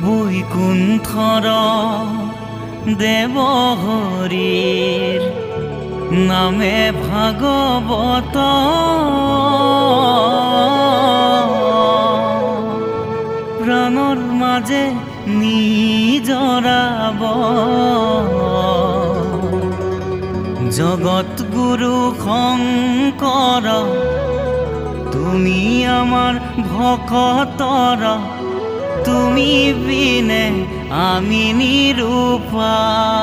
বৈকুণ্ঠৰ দেৱ হৰিৰ নামে ভাগৱত প্ৰাণৰ মাজে নিজৰাব জগত গুৰু শংকৰ তুমি আমাৰ ভকতৰ তুমি বিনে আমি নিৰূপায়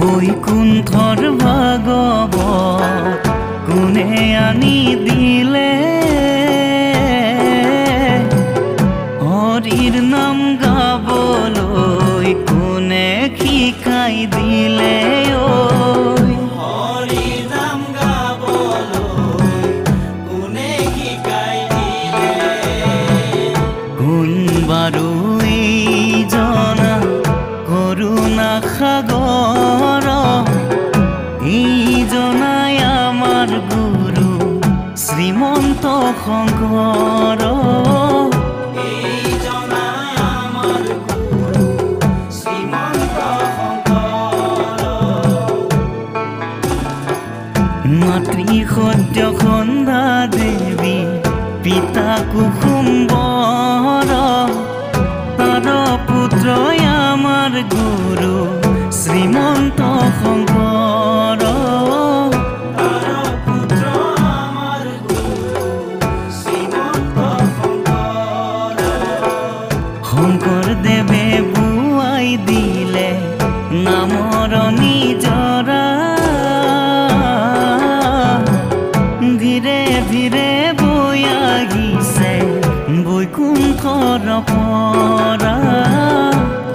বৈকুণ্ঠৰ ভাগৱত কোনে আনি দিলে হৰিৰ নাম গাবলৈ কোনে শিকাই দিলে হৰিৰ নাম গাবলৈ কোনে শিকাই দিলে কোন বাৰু এইজনা কৰুণা সাগৰ এইজনাই আমাৰ গুৰু শ্ৰীমন্ত শংকৰ এইজনাই আমাৰ গুৰু শ্ৰীমন্ত শংকৰ মাতৃ সত্য সন্ধ্যা দেৱী পিতা কুসুম্বৰ তাৰ পুত্ৰ আমাৰ গুৰু শ্ৰীমন্ত শংকৰ তাৰ পুত্ৰ আমাৰ গুৰু শ্ৰীমন্ত শংকৰ শংকৰদেৱে বুৱাই দিলে নামৰ নিজৰা ধীৰে ধীৰে বৈ আহিছে বৈকুণ্ঠৰ পৰা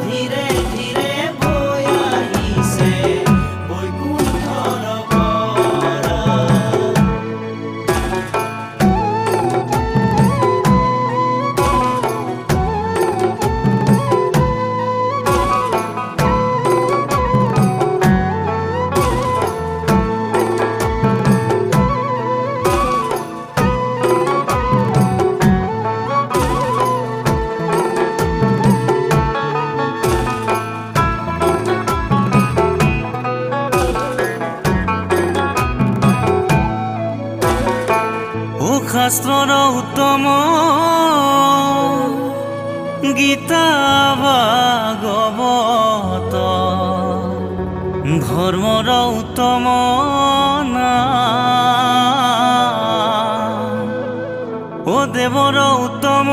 ধীৰে ধীৰে বৈ আহিছে বৈকুণ্ঠৰ পৰা শাস্ত্ৰৰ উত্তম গীতা ভাগৱত ধৰ্মৰ উত্তম ও দেৱৰ উত্তম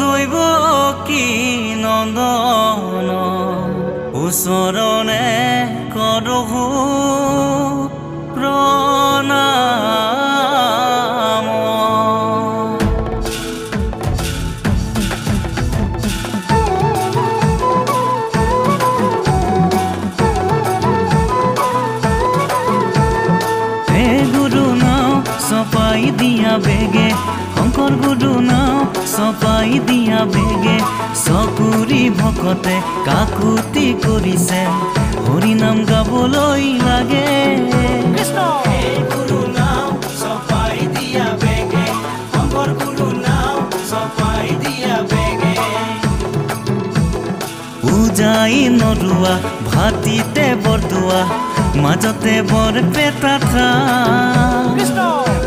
দৈৱ কি নন্দন ওচৰণে কৰহো প্ৰণাম হে গুৰু নাও চপাই দিয়া বেগে শংকৰ গুৰু নাও চপাই দিয়া বেগে চকুৰি ভকতে কাকুতি কৰিছে হৰি নাম গাবলৈ লাগে কৃষ্ণ গুৰু নাও চপাই দিয়া বেগে শংকৰ গুৰু নাও চপাই দিয়া বেগে পূজাই নৰুৱা ভাতিতে বৰদোৱা মাজতে বৰপেটা কৃষ্ণ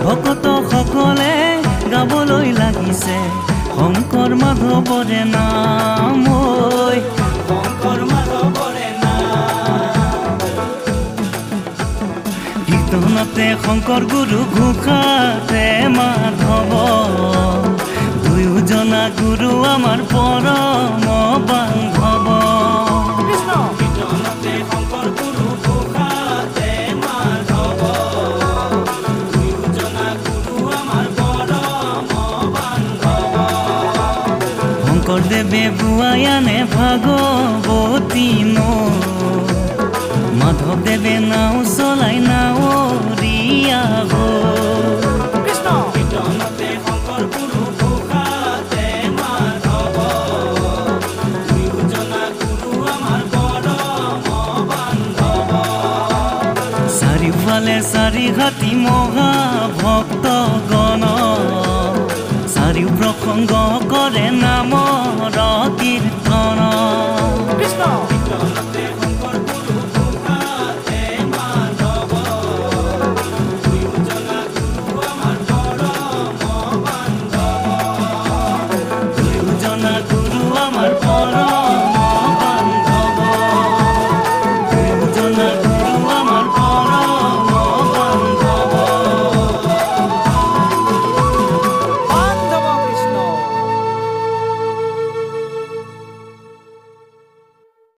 ভকত সকলে গাবলৈ লাগিছে শংকৰ মাধৱৰে নাম শংকৰ মাধৱৰে নাম কীৰ্তনতে শংকৰ গুৰু ঘোষাতে মাধৱ দুয়োজনা গুৰু আমাৰ পৰম বান্ধৱ কীৰ্তনতে শংকৰ গুৰু ঘোষাতে মাধৱ দুয়োজনা গুৰু আমাৰ পৰম বান্ধৱ শংকৰদেৱে বুৱায়ানে ভাগৱতী নৈ মাধৱদেৱে নাও চলাই নাৱৰীয়া কীৰ্তনতে শংকৰ গুৰু ঘোষাতে মাধৱ দুয়োজনা গুৰু আমাৰ পৰম বান্ধৱ চাৰিওফালে চাৰি হাতী মহাভক্ত